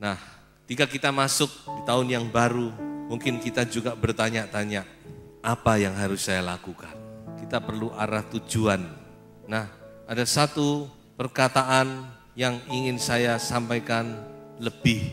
Nah, ketika kita masuk di tahun yang baru, mungkin kita juga bertanya-tanya, apa yang harus saya lakukan? Kita perlu arah tujuan. Nah, ada satu perkataan yang ingin saya sampaikan lebih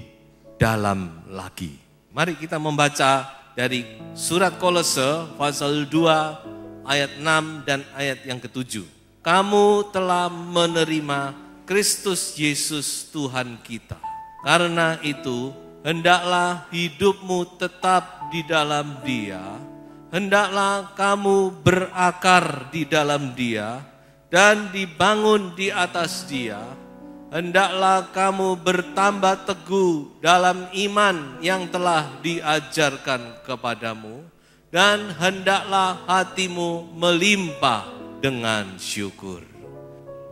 dalam lagi. Mari kita membaca dari surat Kolose pasal 2 ayat 6 dan ayat yang ke-7. Kamu telah menerima Kristus Yesus Tuhan kita. Karena itu, hendaklah hidupmu tetap di dalam Dia, hendaklah kamu berakar di dalam Dia dan dibangun di atas Dia, hendaklah kamu bertambah teguh dalam iman yang telah diajarkan kepadamu, dan hendaklah hatimu melimpah dengan syukur.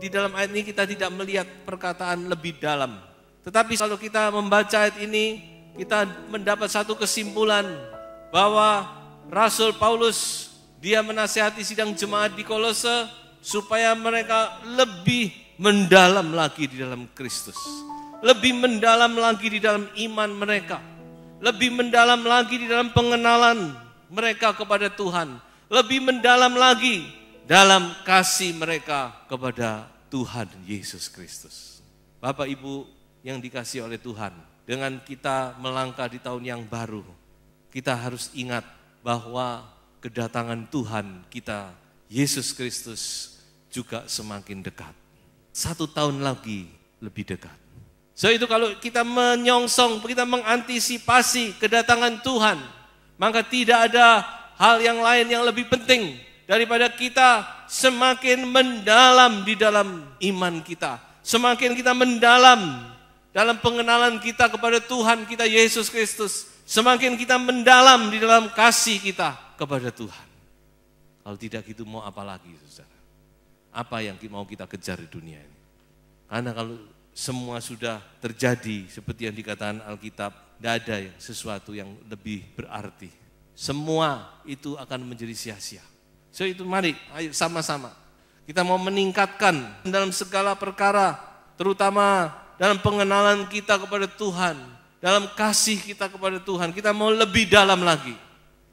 Di dalam ayat ini kita tidak melihat perkataan lebih dalam. Tetapi kalau kita membaca ayat ini, kita mendapat satu kesimpulan bahwa Rasul Paulus, dia menasihati sidang jemaat di Kolose supaya mereka lebih mendalam lagi di dalam Kristus. Lebih mendalam lagi di dalam iman mereka. Lebih mendalam lagi di dalam pengenalan mereka kepada Tuhan. Lebih mendalam lagi dalam kasih mereka kepada Tuhan Yesus Kristus. Bapak Ibu yang dikasihi oleh Tuhan, dengan kita melangkah di tahun yang baru, kita harus ingat bahwa kedatangan Tuhan kita, Yesus Kristus, juga semakin dekat. 1 tahun lagi lebih dekat. So itu kalau kita menyongsong, kita mengantisipasi kedatangan Tuhan, maka tidak ada hal yang lain yang lebih penting daripada kita semakin mendalam di dalam iman kita. Semakin kita mendalam dalam pengenalan kita kepada Tuhan kita Yesus Kristus, semakin kita mendalam di dalam kasih kita kepada Tuhan. Kalau tidak gitu mau apa lagi, saudara? Apa yang mau kita kejar di dunia ini? Karena kalau semua sudah terjadi seperti yang dikatakan Alkitab, tidak ada sesuatu yang lebih berarti. Semua itu akan menjadi sia-sia. So itu mari, ayo sama-sama. Kita mau meningkatkan dalam segala perkara, terutama dalam pengenalan kita kepada Tuhan, dalam kasih kita kepada Tuhan, kita mau lebih dalam lagi.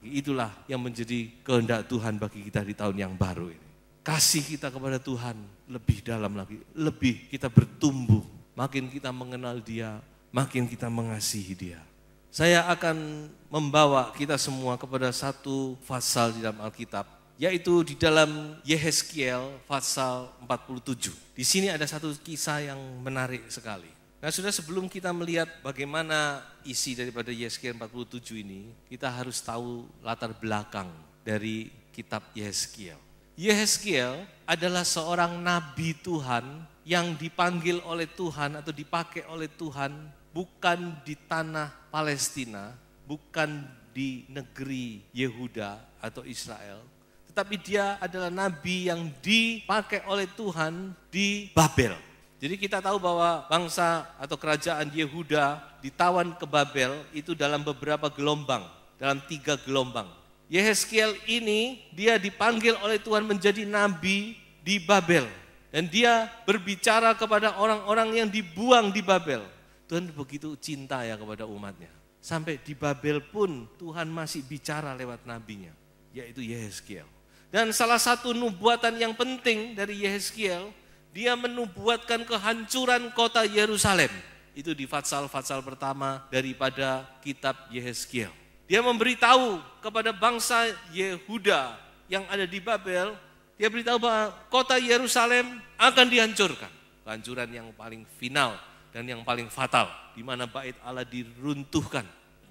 Itulah yang menjadi kehendak Tuhan bagi kita di tahun yang baru ini. Kasih kita kepada Tuhan lebih dalam lagi, lebih kita bertumbuh. Makin kita mengenal Dia, makin kita mengasihi Dia. Saya akan membawa kita semua kepada satu pasal di dalam Alkitab, yaitu di dalam Yehezkiel pasal 47. Di sini ada satu kisah yang menarik sekali. Nah, sudah sebelum kita melihat bagaimana isi daripada Yehezkiel 47 ini, kita harus tahu latar belakang dari kitab Yehezkiel. Yehezkiel adalah seorang nabi Tuhan yang dipanggil oleh Tuhan atau dipakai oleh Tuhan bukan di tanah Palestina, bukan di negeri Yehuda atau Israel, tapi dia adalah nabi yang dipakai oleh Tuhan di Babel. Jadi kita tahu bahwa bangsa atau kerajaan Yehuda ditawan ke Babel itu dalam beberapa gelombang, dalam 3 gelombang. Yehezkiel ini dia dipanggil oleh Tuhan menjadi nabi di Babel. Dan dia berbicara kepada orang-orang yang dibuang di Babel. Tuhan begitu cinta ya kepada umatnya. Sampai di Babel pun Tuhan masih bicara lewat nabinya, yaitu Yehezkiel. Dan salah satu nubuatan yang penting dari Yehezkiel, dia menubuatkan kehancuran kota Yerusalem. Itu di Fatsal-Fatsal pertama daripada kitab Yehezkiel. Dia memberitahu kepada bangsa Yehuda yang ada di Babel, dia beritahu bahwa kota Yerusalem akan dihancurkan. Kehancuran yang paling final dan yang paling fatal, di mana bait Allah diruntuhkan.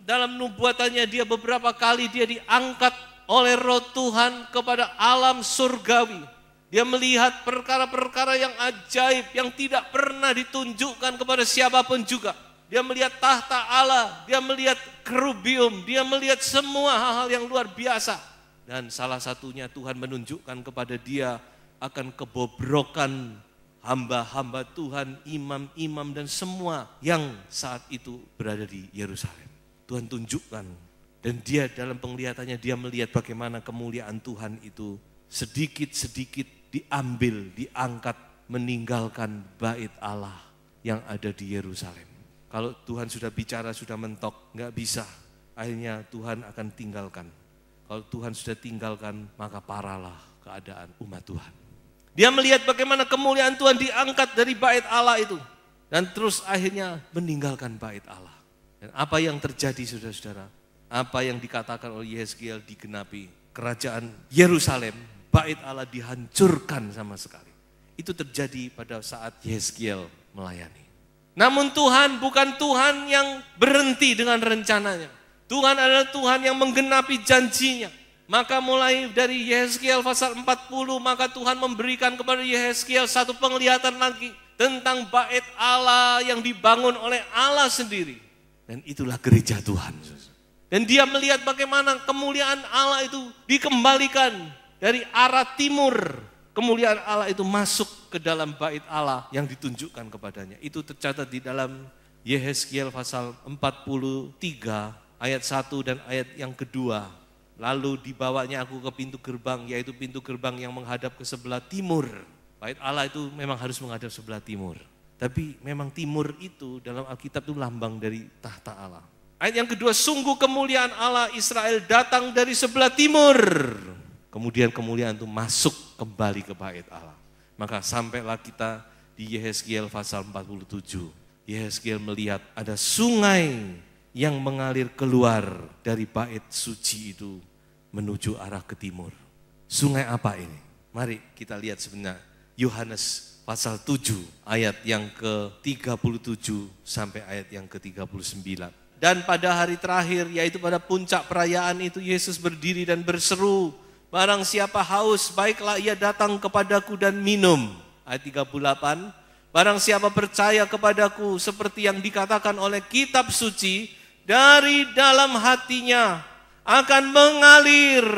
Dalam nubuatannya dia beberapa kali dia diangkat oleh Roh Tuhan kepada alam surgawi. Dia melihat perkara-perkara yang ajaib yang tidak pernah ditunjukkan kepada siapapun juga. dia melihat tahta Allah, dia melihat kerubium, dia melihat semua hal-hal yang luar biasa. Dan salah satunya Tuhan menunjukkan kepada dia akan kebobrokan hamba-hamba Tuhan, imam-imam dan semua yang saat itu berada di Yerusalem. Tuhan tunjukkan, dan dia dalam penglihatannya dia melihat bagaimana kemuliaan Tuhan itu sedikit-sedikit diambil, diangkat, meninggalkan bait Allah yang ada di Yerusalem. Kalau Tuhan sudah bicara, sudah mentok, nggak bisa. Akhirnya Tuhan akan tinggalkan. Kalau Tuhan sudah tinggalkan, maka parahlah keadaan umat Tuhan. Dia melihat bagaimana kemuliaan Tuhan diangkat dari bait Allah itu. Dan terus akhirnya meninggalkan bait Allah. Dan apa yang terjadi saudara-saudara? Apa yang dikatakan oleh Yehezkiel digenapi. Kerajaan Yerusalem, bait Allah dihancurkan sama sekali. Itu terjadi pada saat Yehezkiel melayani. Namun Tuhan bukan Tuhan yang berhenti dengan rencananya. Tuhan adalah Tuhan yang menggenapi janjinya. Maka mulai dari Yehezkiel pasal 40, maka Tuhan memberikan kepada Yehezkiel satu penglihatan lagi tentang bait Allah yang dibangun oleh Allah sendiri. Dan itulah gereja Tuhan. Dan dia melihat bagaimana kemuliaan Allah itu dikembalikan dari arah timur. Kemuliaan Allah itu masuk ke dalam bait Allah yang ditunjukkan kepadanya. Itu tercatat di dalam Yehezkiel pasal 43 ayat 1 dan ayat yang kedua. Lalu dibawanya aku ke pintu gerbang, yaitu pintu gerbang yang menghadap ke sebelah timur. Bait Allah itu memang harus menghadap sebelah timur. Tapi memang timur itu dalam Alkitab itu lambang dari tahta Allah. Ayat yang kedua, sungguh kemuliaan Allah Israel datang dari sebelah timur. Kemudian kemuliaan itu masuk kembali ke bait Allah. Maka sampailah kita di Yehezkiel pasal 47. Yehezkiel melihat ada sungai yang mengalir keluar dari bait suci itu menuju arah ke timur. Sungai apa ini? Mari kita lihat sebenarnya Yohanes pasal 7 ayat yang ke-37 sampai ayat yang ke-39. Dan pada hari terakhir, yaitu pada puncak perayaan itu, Yesus berdiri dan berseru, barang siapa haus, baiklah ia datang kepadaku dan minum. Ayat 38, barang siapa percaya kepadaku seperti yang dikatakan oleh kitab suci, dari dalam hatinya akan mengalir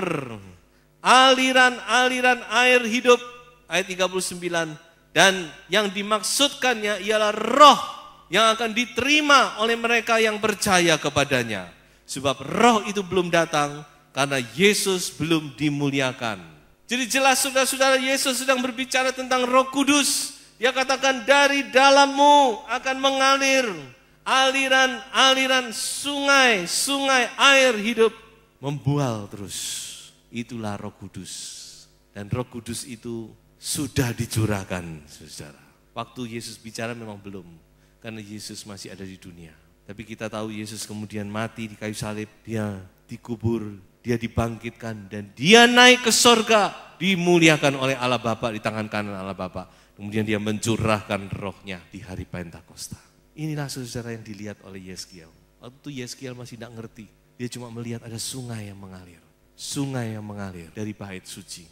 aliran-aliran air hidup. Ayat 39, dan yang dimaksudkannya ialah roh yang akan diterima oleh mereka yang percaya kepadanya. Sebab roh itu belum datang karena Yesus belum dimuliakan. Jadi jelas saudara-saudara, Yesus sedang berbicara tentang Roh Kudus. Dia katakan dari dalammu akan mengalir aliran-aliran sungai air hidup, membual terus. Itulah Roh Kudus. Dan Roh Kudus itu sudah dicurahkan, saudara. Waktu Yesus bicara memang belum, karena Yesus masih ada di dunia. Tapi kita tahu Yesus kemudian mati di kayu salib, dia dikubur, dia dibangkitkan, dan dia naik ke sorga, dimuliakan oleh Allah Bapa di tangan kanan Allah Bapa. Kemudian dia mencurahkan rohnya di hari Pentakosta. Inilah saudara yang dilihat oleh Yehezkiel. Waktu itu Yehezkiel masih tidak ngerti. Dia cuma melihat ada sungai yang mengalir. Sungai yang mengalir dari bait suci.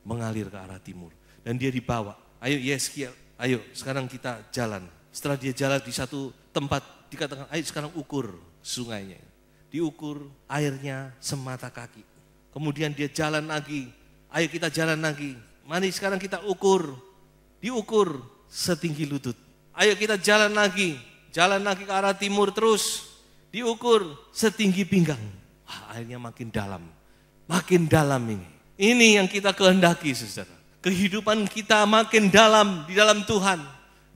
Mengalir ke arah timur. Dan dia dibawa. Ayo Yehezkiel, ayo sekarang kita jalan. Setelah dia jalan di satu tempat, dikatakan ayo sekarang ukur sungainya. Diukur airnya semata kaki. Kemudian dia jalan lagi. Ayo kita jalan lagi. Mari sekarang kita ukur. Diukur setinggi lutut. Ayo kita jalan lagi ke arah timur terus, diukur setinggi pinggang. Wah, akhirnya makin dalam ini. Ini yang kita kehendaki, saudara. Kehidupan kita makin dalam di dalam Tuhan.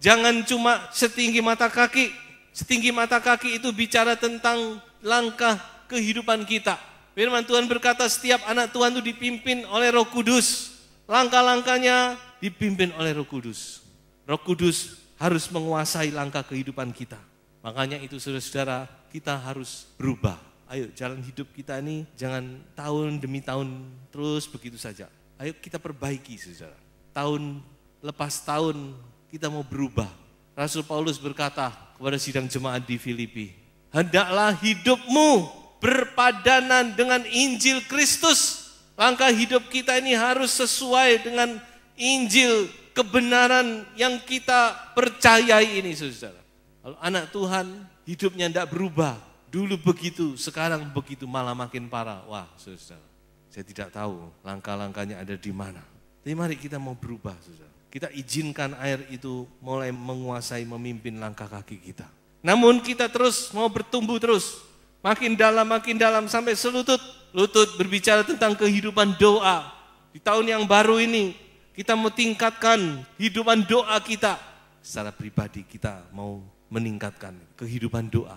Jangan cuma setinggi mata kaki. Setinggi mata kaki itu bicara tentang langkah kehidupan kita. Firman Tuhan berkata setiap anak Tuhan itu dipimpin oleh Roh Kudus. Langkah-langkahnya dipimpin oleh Roh Kudus. Roh Kudus harus menguasai langkah kehidupan kita. Makanya itu saudara-saudara, kita harus berubah. Ayo jalan hidup kita ini jangan tahun demi tahun terus begitu saja. Ayo kita perbaiki saudara. Tahun lepas tahun kita mau berubah. Rasul Paulus berkata kepada sidang jemaat di Filipi, hendaklah hidupmu berpadanan dengan Injil Kristus. Langkah hidup kita ini harus sesuai dengan Injil kebenaran yang kita percayai ini, saudara. Kalau anak Tuhan hidupnya tidak berubah, dulu begitu, sekarang begitu, malah makin parah. Wah, saudara, saya tidak tahu langkah-langkahnya ada di mana. Tapi mari kita mau berubah, saudara. Kita izinkan air itu mulai menguasai, memimpin langkah kaki kita. Namun kita terus mau bertumbuh terus, makin dalam sampai selutut. Lutut berbicara tentang kehidupan doa. Di tahun yang baru ini kita mau tingkatkan kehidupan doa kita. Secara pribadi kita mau meningkatkan kehidupan doa.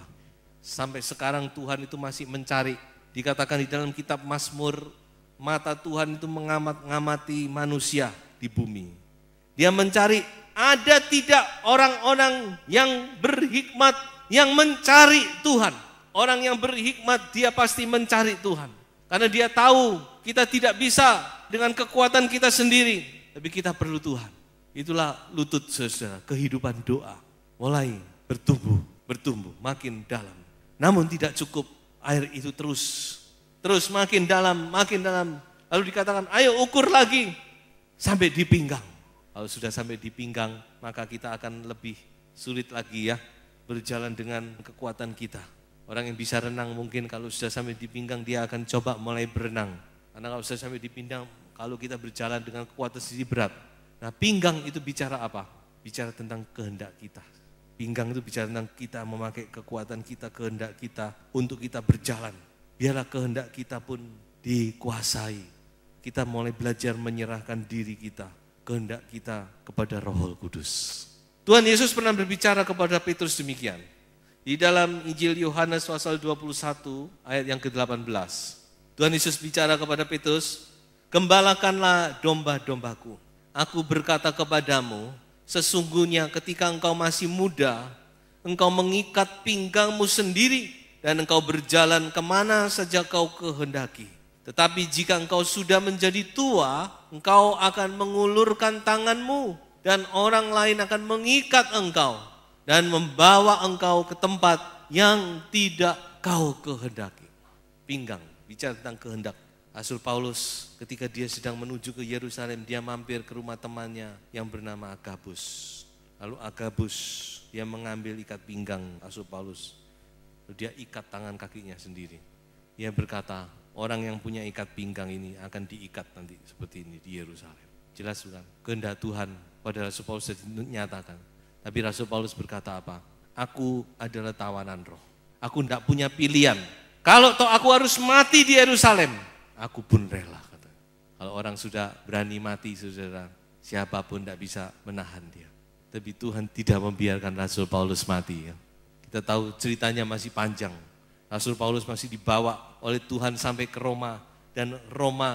Sampai sekarang Tuhan itu masih mencari. Dikatakan di dalam kitab Mazmur, mata Tuhan itu mengamati manusia di bumi. Dia mencari, ada tidak orang-orang yang berhikmat yang mencari Tuhan. Orang yang berhikmat dia pasti mencari Tuhan. Karena dia tahu kita tidak bisa dengan kekuatan kita sendiri. Tapi kita perlu Tuhan. Itulah lutut, saudara, kehidupan doa. Mulai bertumbuh, makin dalam. Namun tidak cukup, air itu terus makin dalam. Lalu dikatakan, ayo ukur lagi sampai di pinggang. Kalau sudah sampai di pinggang, maka kita akan lebih sulit lagi ya berjalan dengan kekuatan kita. Orang yang bisa renang mungkin kalau sudah sampai di pinggang dia akan coba mulai berenang. Karena kalau sudah sampai di pinggang, kalau kita berjalan dengan kekuatan sendiri berat. Nah, pinggang itu bicara apa? Bicara tentang kehendak kita. Pinggang itu bicara tentang kita memakai kekuatan kita, kehendak kita untuk kita berjalan. Biarlah kehendak kita pun dikuasai. Kita mulai belajar menyerahkan diri kita, kehendak kita kepada Roh Kudus. Tuhan Yesus pernah berbicara kepada Petrus demikian. Di dalam Injil Yohanes pasal 21 ayat yang ke-18. Tuhan Yesus bicara kepada Petrus, "Gembalakanlah domba-dombaku. Aku berkata kepadamu, sesungguhnya ketika engkau masih muda, engkau mengikat pinggangmu sendiri dan engkau berjalan kemana saja kau kehendaki. Tetapi jika engkau sudah menjadi tua, engkau akan mengulurkan tanganmu dan orang lain akan mengikat engkau dan membawa engkau ke tempat yang tidak kau kehendaki." Pinggang, bicara tentang kehendak. Rasul Paulus ketika dia sedang menuju ke Yerusalem, dia mampir ke rumah temannya yang bernama Agabus. Lalu Agabus, dia mengambil ikat pinggang Rasul Paulus. Lalu dia ikat tangan kakinya sendiri. Dia berkata, orang yang punya ikat pinggang ini akan diikat nanti seperti ini di Yerusalem. Jelas bukan? Kehendak Tuhan pada Rasul Paulus dinyatakan. Tapi Rasul Paulus berkata apa? Aku adalah tawanan roh. Aku tidak punya pilihan. Kalau toh aku harus mati di Yerusalem, aku pun rela. Kata. Kalau orang sudah berani mati, saudara, siapapun tidak bisa menahan dia. Tapi Tuhan tidak membiarkan Rasul Paulus mati. Ya. Kita tahu ceritanya masih panjang. Rasul Paulus masih dibawa oleh Tuhan sampai ke Roma. Dan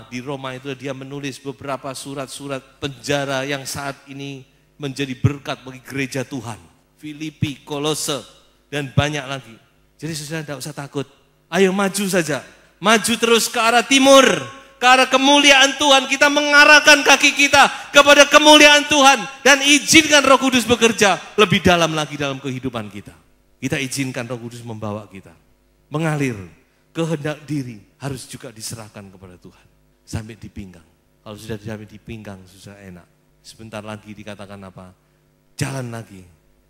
di Roma itu dia menulis beberapa surat-surat penjara yang saat ini menjadi berkat bagi gereja Tuhan. Filipi, Kolose, dan banyak lagi. Jadi saudara tidak usah takut. Ayo maju saja. Maju terus ke arah timur. Ke arah kemuliaan Tuhan. Kita mengarahkan kaki kita kepada kemuliaan Tuhan. Dan izinkan Roh Kudus bekerja lebih dalam lagi dalam kehidupan kita. Kita izinkan Roh Kudus membawa kita. Mengalir. Kehendak diri harus juga diserahkan kepada Tuhan. Sampai di pinggang. Kalau sudah sampai di pinggang sudah enak. Sebentar lagi dikatakan apa? Jalan lagi.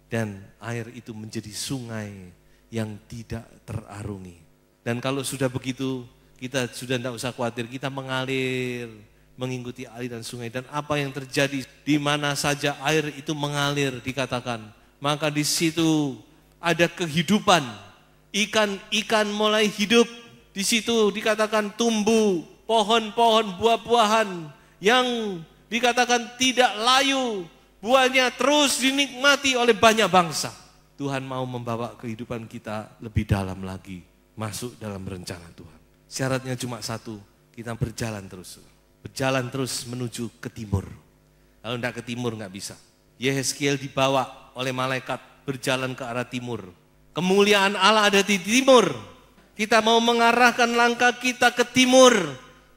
Dan air itu menjadi sungai yang tidak terarungi. Dan kalau sudah begitu, kita sudah tidak usah khawatir. Kita mengalir, mengikuti aliran sungai. Dan apa yang terjadi, di mana saja air itu mengalir dikatakan. Maka di situ ada kehidupan. Ikan-ikan mulai hidup. Di situ dikatakan tumbuh pohon-pohon buah-buahan yang dikatakan tidak layu. Buahnya terus dinikmati oleh banyak bangsa. Tuhan mau membawa kehidupan kita lebih dalam lagi. Masuk dalam rencana Tuhan. Syaratnya cuma satu, kita berjalan terus. Berjalan terus menuju ke timur. Kalau tidak ke timur nggak bisa. Yehezkiel dibawa oleh malaikat berjalan ke arah timur. Kemuliaan Allah ada di timur. Kita mau mengarahkan langkah kita ke timur.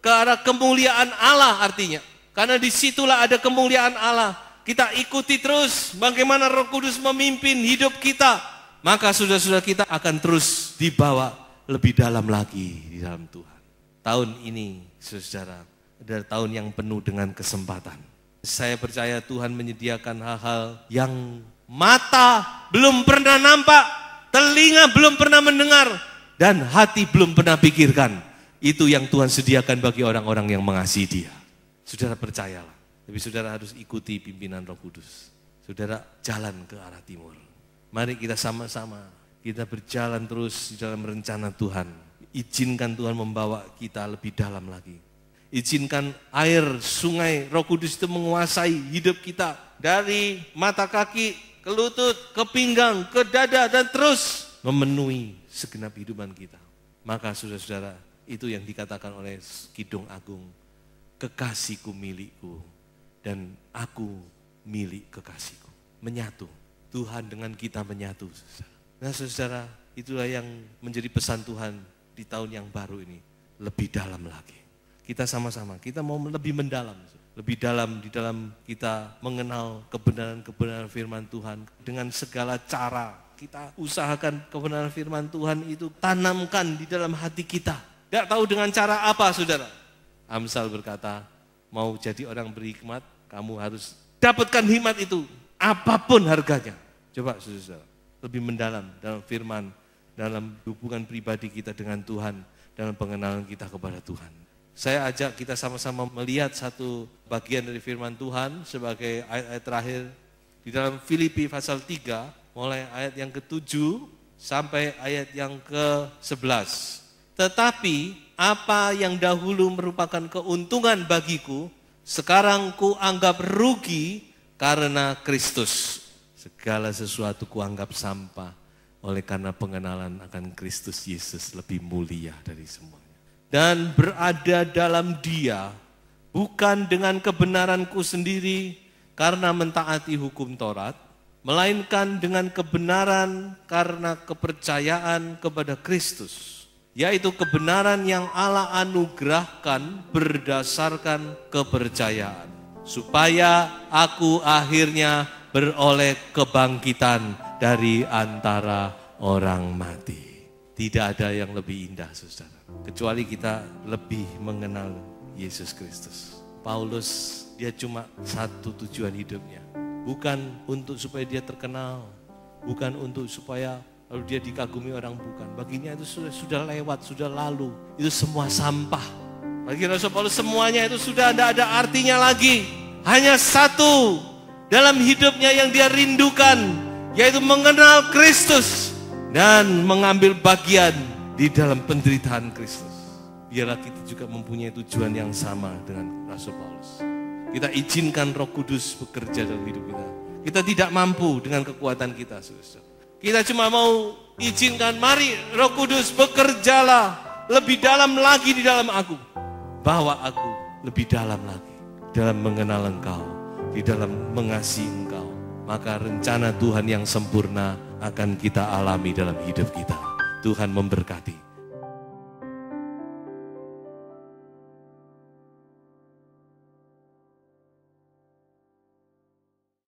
Ke arah kemuliaan Allah artinya. Karena disitulah ada kemuliaan Allah. Kita ikuti terus bagaimana Roh Kudus memimpin hidup kita. Maka saudara-saudara kita akan terus dibawa lebih dalam lagi di dalam Tuhan. Tahun ini, saudara, adalah tahun yang penuh dengan kesempatan. Saya percaya Tuhan menyediakan hal-hal yang mata belum pernah nampak, telinga belum pernah mendengar, dan hati belum pernah pikirkan. Itu yang Tuhan sediakan bagi orang-orang yang mengasihi Dia. Saudara percayalah, tapi saudara harus ikuti pimpinan Roh Kudus. Saudara jalan ke arah timur. Mari kita sama-sama, kita berjalan terus di dalam rencana Tuhan. Izinkan Tuhan membawa kita lebih dalam lagi. Izinkan air sungai Roh Kudus itu menguasai hidup kita. Dari mata kaki, ke lutut, ke pinggang, ke dada, dan terus memenuhi segenap hidupan kita. Maka saudara-saudara, itu yang dikatakan oleh Kidung Agung. Kekasihku milikku, dan aku milik kekasihku. Menyatu. Tuhan dengan kita menyatu. Nah saudara, itulah yang menjadi pesan Tuhan di tahun yang baru ini. Lebih dalam lagi. Kita sama-sama, kita mau lebih mendalam. Lebih dalam di dalam kita mengenal kebenaran-kebenaran firman Tuhan. Dengan segala cara kita usahakan kebenaran firman Tuhan itu tanamkan di dalam hati kita. Tidak tahu dengan cara apa saudara. Amsal berkata, mau jadi orang berhikmat, kamu harus dapatkan hikmat itu. Apapun harganya. Coba saudara, lebih mendalam dalam firman, dalam hubungan pribadi kita dengan Tuhan, dalam pengenalan kita kepada Tuhan. Saya ajak kita sama-sama melihat satu bagian dari firman Tuhan sebagai ayat-ayat terakhir di dalam Filipi pasal 3, mulai ayat yang ke-7 sampai ayat yang ke-11. Tetapi apa yang dahulu merupakan keuntungan bagiku, sekarang ku anggap rugi karena Kristus. Segala sesuatu ku anggap sampah oleh karena pengenalan akan Kristus Yesus lebih mulia dari semuanya. Dan berada dalam Dia, bukan dengan kebenaranku sendiri karena mentaati hukum Taurat, melainkan dengan kebenaran karena kepercayaan kepada Kristus, yaitu kebenaran yang Allah anugerahkan berdasarkan kepercayaan, supaya aku akhirnya beroleh kebangkitan dari antara orang mati. Tidak ada yang lebih indah saudara, kecuali kita lebih mengenal Yesus Kristus. Paulus, dia cuma satu tujuan hidupnya. Bukan untuk supaya dia terkenal, bukan untuk supaya lalu dia dikagumi orang, bukan. Baginya itu sudah lewat, sudah lalu. Itu semua sampah. Bagi Rasul Paulus semuanya itu sudah tidak ada artinya lagi. Hanya satu dalam hidupnya yang dia rindukan, yaitu mengenal Kristus dan mengambil bagian di dalam penderitaan Kristus. Biarlah kita juga mempunyai tujuan yang sama dengan Rasul Paulus. Kita izinkan Roh Kudus bekerja dalam hidup kita. Kita tidak mampu dengan kekuatan kita, saudara. Kita cuma mau izinkan, mari Roh Kudus bekerjalah lebih dalam lagi di dalam aku. Bawa aku lebih dalam lagi dalam mengenal Engkau, di dalam mengasihi Engkau. Maka rencana Tuhan yang sempurna akan kita alami dalam hidup kita. Tuhan memberkati.